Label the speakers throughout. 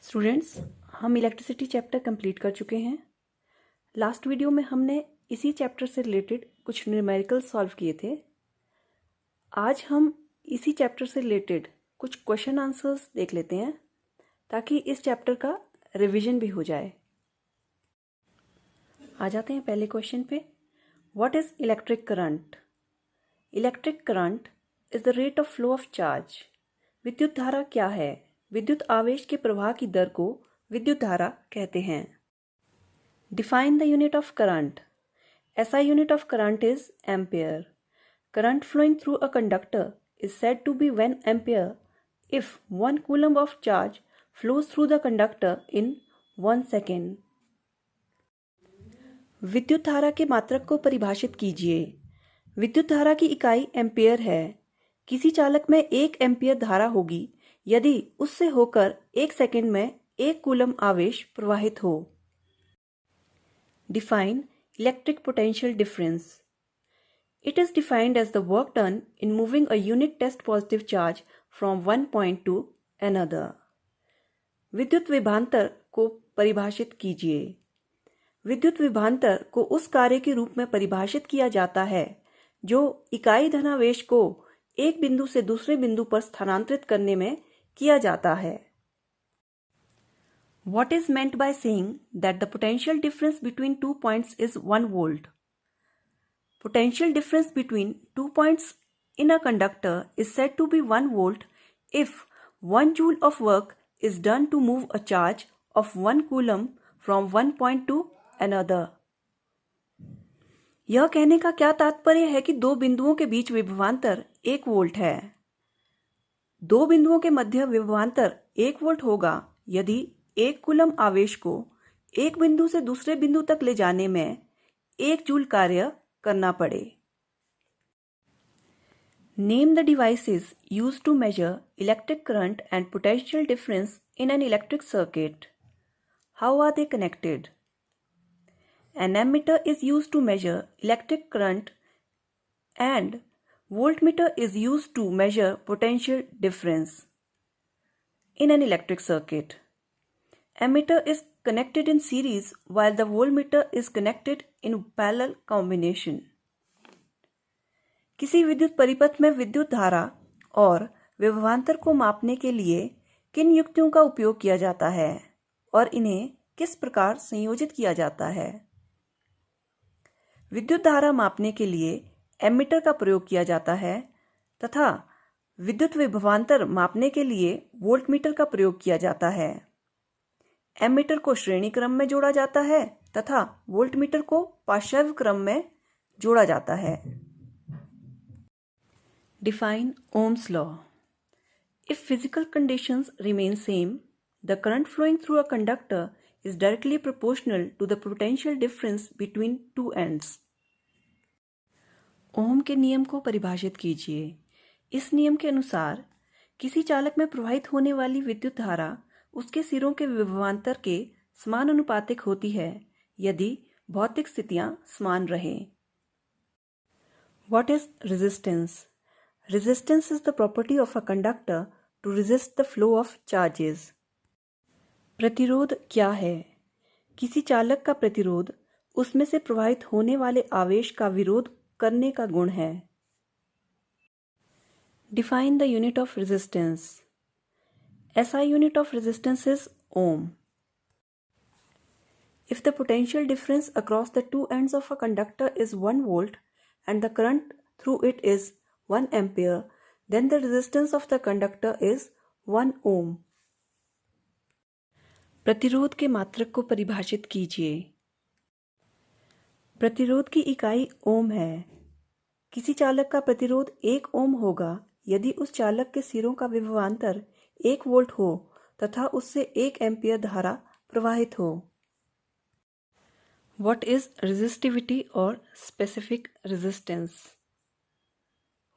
Speaker 1: Students, हम electricity chapter complete कर चुके हैं। लास्ट वीडियो में हमने इसी चैप्टर से रिलेटेड कुछ न्यूमेरिकल सॉल्व किए थे। आज हम इसी चैप्टर से रिलेटेड कुछ क्वेश्चन आंसर्स देख लेते हैं ताकि इस चैप्टर का रिवीजन भी हो जाए। आ जाते हैं पहले क्वेश्चन पे। What is electric current? Electric current is the rate of flow of charge. विद्युत धारा क्या है? विद्युत आवेश के प्रवाह की दर को विद्युत धारा कहते हैं। Define the unit of current. SI unit of current is ampere. Current flowing through a conductor is said to be 1 ampere if 1 coulomb of charge flows through the conductor in 1 second. विद्युत धारा के मात्रक को परिभाषित कीजिए। विद्युत धारा की इकाई एम्पियर है। किसी चालक में 1 एम्पियर धारा होगी यदि उससे होकर 1 सेकंड में 1 कूलम आवेश प्रवाहित हो। Define electric potential difference. It is defined as the work done in moving a unit test positive charge from one point to another. विद्युत विभवांतर को परिभाषित कीजिए। विद्युत विभवांतर को उस कार्य के रूप में परिभाषित किया जाता है जो इकाई धनावेश को एक बिंदु से दूसरे बिंदु पर स्थानांतरित करने में किया जाता है। What is meant by saying that the potential difference between 2 points is 1 volt? Potential difference between 2 points in a conductor is said to be 1 volt if 1 joule of work is done to move a charge of 1 coulomb from one point to another. यह कहने का क्या तात्पर्य है कि दो बिंदुओं के बीच विभवांतर 1 वोल्ट है। दो बिंदुओं के मध्य विभवांतर 1 वोल्ट होगा यदि 1 कूलम आवेश को एक बिंदु से दूसरे बिंदु तक ले जाने में 1 जूल कार्य करना पड़े। Name the devices used to measure electric current and potential difference in an electric circuit. How are they connected? An ammeter is used to measure electric current and voltmeter is used to measure potential difference in an electric circuit. Ammeter is connected in series while the voltmeter is connected in parallel combination. किसी विद्युत परिपथ में विद्युत धारा और विभवांतर को मापने के लिए किन युक्तियों का उपयोग किया जाता है और इन्हें किस प्रकार संयोजित किया जाता है? विद्युत धारा मापने के लिए एमीटर का प्रयोग किया जाता है तथा विद्युत विभवांतर मापने के लिए वोल्टमीटर का प्रयोग किया जाता है। एमीटर को श्रेणी क्रम में जोड़ा जाता है तथा वोल्टमीटर को पार्श्व क्रम में जोड़ा जाता है। Define ohm's law. If physical conditions remain same, the current flowing through a conductor is directly proportional to the potential difference between two ends. Ohm के नियम को परिभाषित कीजिए। इस नियम के अनुसार किसी चालक में प्रवाहित होने वाली विद्युत धारा उसके सिरों के विभवांतर के समानुपातिक होती है यदि भौतिक स्थितियां समान रहें। What is resistance? Resistance is the property of a conductor to resist the flow of charges. प्रतिरोध क्या है? किसी चालक का प्रतिरोध उसमें से प्रवाहित होने वाले आवेश का विरोध करने का गुण है। Define the unit of resistance. SI unit of resistance is ohm. If the potential difference across the two ends of a conductor is 1 volt and the current through it is 1 ampere, then the resistance of the conductor is 1 ohm. प्रतिरोध के मात्रक को परिभाषित कीजिए। प्रतिरोध की इकाई ओम है। किसी चालक का प्रतिरोध 1 ओम होगा यदि उस चालक के सिरों का विभवांतर 1 वोल्ट हो तथा उससे 1 एम्पियर धारा प्रवाहित हो। What is resistivity or specific resistance?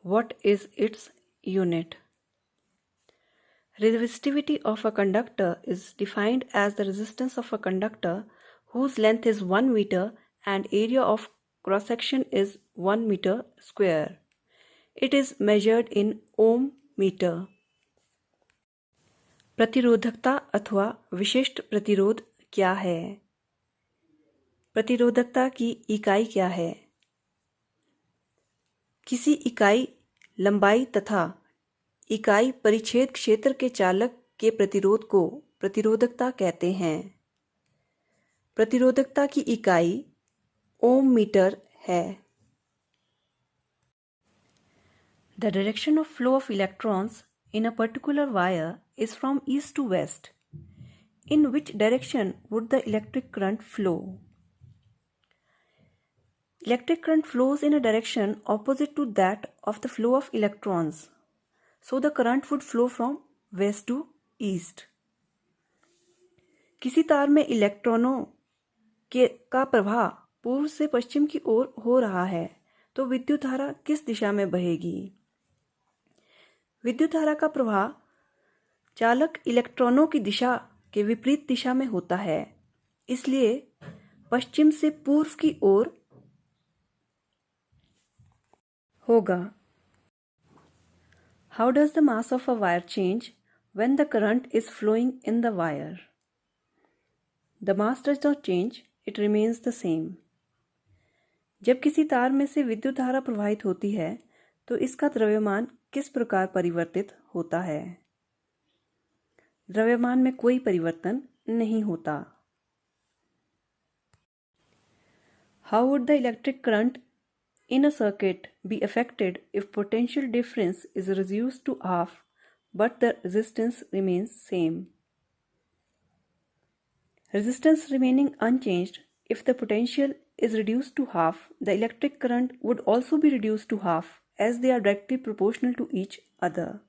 Speaker 1: What is its unit? Resistivity of a conductor is defined as the resistance of a conductor whose length is 1 meter and area of cross section is 1 meter square. It is measured in ohm meter. प्रतिरोधकता अथवा विशिष्ट प्रतिरोध क्या है? प्रतिरोधकता की इकाई क्या है? किसी इकाई लंबाई तथा इकाई परिच्छेद क्षेत्र के चालक के प्रतिरोध को प्रतिरोधकता कहते हैं। प्रतिरोधकता की इकाई ओम मीटर है। The direction of flow of electrons in a particular wire is from east to west. In which direction would the electric current flow? Electric current flows in a direction opposite to that of the flow of electrons. So the current would flow from west to east. किसी तार में इलेक्ट्रॉनों का प्रवाह पूर्व से पश्चिम की ओर हो रहा है तो विद्युत धारा किस दिशा में बहेगी? विद्युत धारा का प्रवाह चालक इलेक्ट्रॉनों की दिशा के विपरीत दिशा में होता है, इसलिए पश्चिम से पूर्व की ओर होगा। How does the mass of a wire change when the current is flowing in the wire? The mass does not change, it remains the same. जब किसी तार में से विद्युत धारा प्रवाहित होती है तो इसका द्रव्यमान किस प्रकार परिवर्तित होता है? द्रव्यमान में कोई परिवर्तन नहीं होता। How would the electric current in a circuit be affected if potential difference is reduced to half but the resistance remains same? Resistance remaining unchanged, if the potential is reduced to half, the electric current would also be reduced to half as they are directly proportional to each other.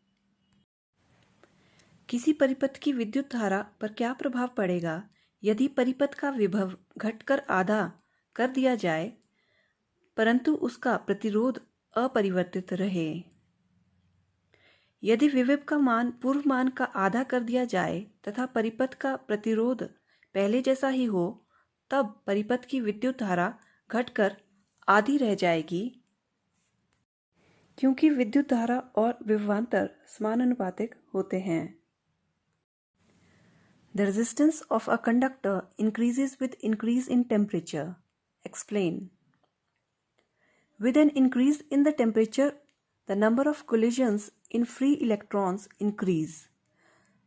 Speaker 1: किसी परिपथ की विद्युत धारा पर क्या प्रभाव पड़ेगा यदि परिपथ का विभव घटकर आधा कर दिया जाए परंतु उसका प्रतिरोध अपरिवर्तित रहे? यदि विभव का मान पूर्व मान का आधा कर दिया जाए तथा परिपथ का प्रतिरोध पहले जैसा ही हो तब परिपथ की विद्युत धारा घटकर आधी रह जाएगी क्योंकि विद्युत धारा और विभवांतर समानुपातिक होते हैं। The resistance of a conductor increases with increase in temperature. Explain. With an increase in the temperature, the number of collisions in free electrons increase.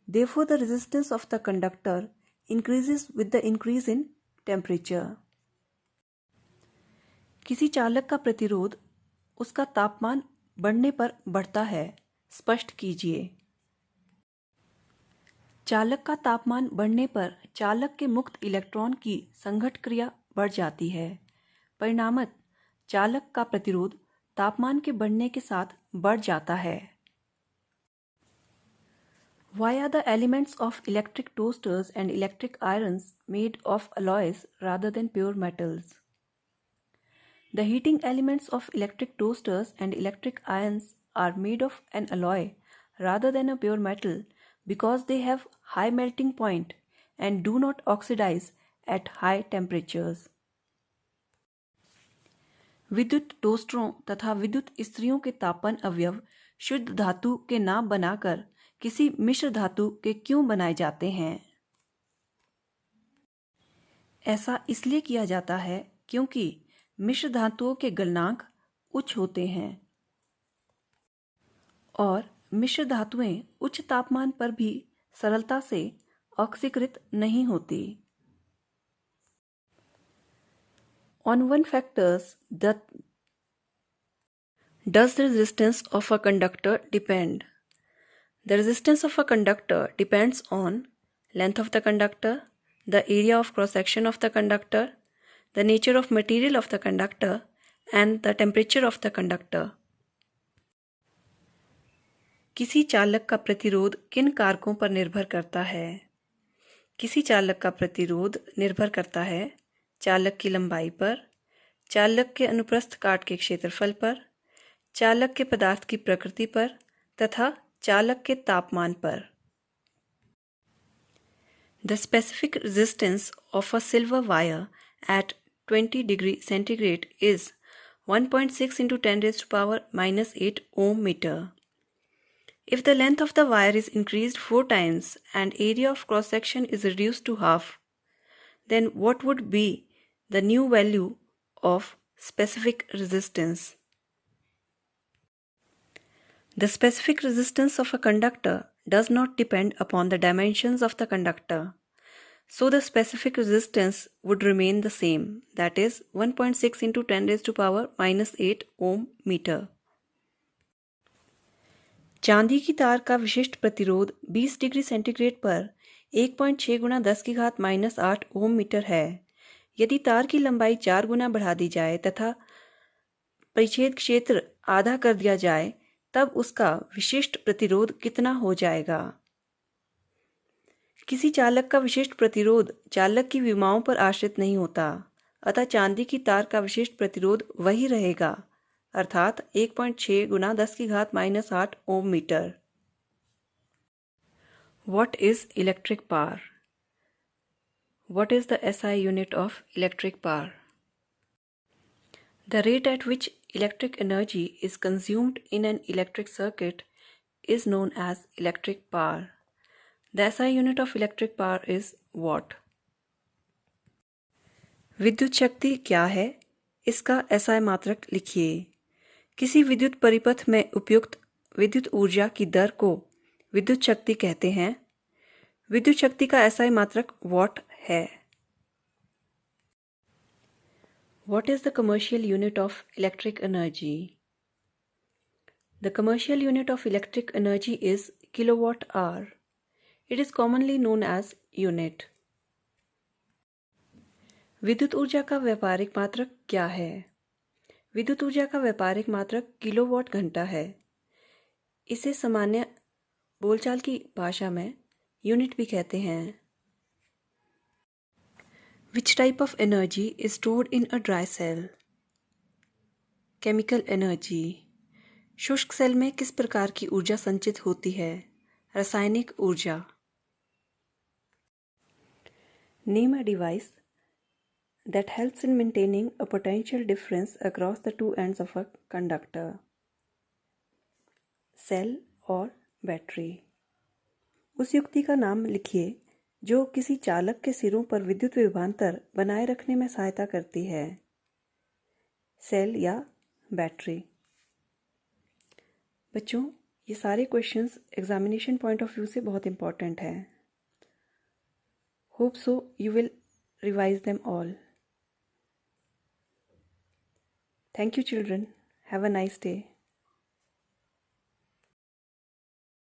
Speaker 1: Therefore, the resistance of the conductor increases with the increase in temperature. किसी चालक का प्रतिरोध उसका तापमान बढ़ने पर बढ़ता है। स्पष्ट कीजिए। चालक का तापमान बढ़ने पर चालक के मुक्त इलेक्ट्रॉन की संघट्ट क्रिया बढ़ जाती है। परिणामत चालक का प्रतिरोध तापमान के बढ़ने के साथ बढ़ जाता है। Why are the elements of electric toasters and electric irons made of alloys rather than pure metals? The heating elements of electric toasters and electric irons are made of an alloy rather than a pure metal because they have high melting point and do not oxidize at high temperatures. विद्युत टोस्टरों तथा विद्युत इस्त्रियों के तापन अवयव शुद्ध धातु के ना बनाकर किसी मिश्र धातु के क्यों बनाए जाते हैं? ऐसा इसलिए किया जाता है क्योंकि मिश्र धातुओं के गलनांक उच्च होते हैं और मिश्र धातुएं उच्च तापमान पर भी सरलता से ऑक्सीकृत नहीं होती। On one factors that does the resistance of a conductor depend? The resistance of a conductor depends on length of the conductor, the area of cross section of the conductor, the nature of material of the conductor, and the temperature of the conductor. किसी चालक का प्रतिरोध किन कारकों पर निर्भर करता है? किसी चालक का प्रतिरोध निर्भर करता है चालक की लंबाई पर, चालक के अनुप्रस्थ काट के क्षेत्रफल पर, चालक के पदार्थ की प्रकृति पर तथा चालक के तापमान पर। The specific resistance of a silver wire at 20 degree centigrade is 1.6 into 10 raised to power minus 8 ohm meter. If the length of the wire is increased 4 times and area of cross section is reduced to half, then what would be the new value of specific resistance? The specific resistance of a conductor does not depend upon the dimensions of the conductor. So the specific resistance would remain the same, that is 1.6 into 10 raised to power minus 8 ohm meter. चांदी की तार का विशिष्ट प्रतिरोध 20 degree centigrade पर 1.6 गुना 10 की घात minus 8 ohm metre है। यदि तार की लंबाई 4 गुना बढ़ा दी जाए तथा परिच्छेद क्षेत्र आधा कर दिया जाए तब उसका विशिष्ट प्रतिरोध कितना हो जाएगा? किसी चालक का विशिष्ट प्रतिरोध चालक की विमाओं पर आश्रित नहीं होता, अतः चांदी की तार का विशिष्ट प्रतिरोध वही रहेगा, अर्थात 1.6 गुना 10 की घात minus 8 ohm metre. What is electric power? What is the SI unit of electric power? The rate at which electric energy is consumed in an electric circuit is known as electric power. The SI unit of electric power is watt. विद्युत शक्ति क्या है? इसका SI मात्रक लिखिए। किसी विद्युत परिपथ में उपयुक्त विद्युत ऊर्जा की दर को विद्युत शक्ति कहते हैं। विद्युत शक्ति का SI मात्रक वॉट है। What is the commercial unit of electric energy? The commercial unit of electric energy is kilowatt hour. It is commonly known as unit. विद्युत ऊर्जा का व्यापारिक मात्रक क्या है? विद्युत ऊर्जा का व्यापारिक मात्रक किलोवाट घंटा है। इसे सामान्य बोलचाल की भाषा में यूनिट भी कहते हैं। Which type of energy is stored in a dry cell? Chemical energy. शुष्क सेल में किस प्रकार की ऊर्जा संचित होती है? रासायनिक ऊर्जा। Name a device that helps in maintaining a potential difference across the two ends of a conductor. Cell और बैटरी। उस युक्ति का नाम लिखिए जो किसी चालक के सिरों पर विद्युत विभवांतर बनाए रखने में सहायता करती है। सेल या बैटरी। बच्चों, ये सारे questions examination point of view से बहुत इंपॉर्टेंट हैं। Hope so you will revise them all. Thank you children. Have a nice day.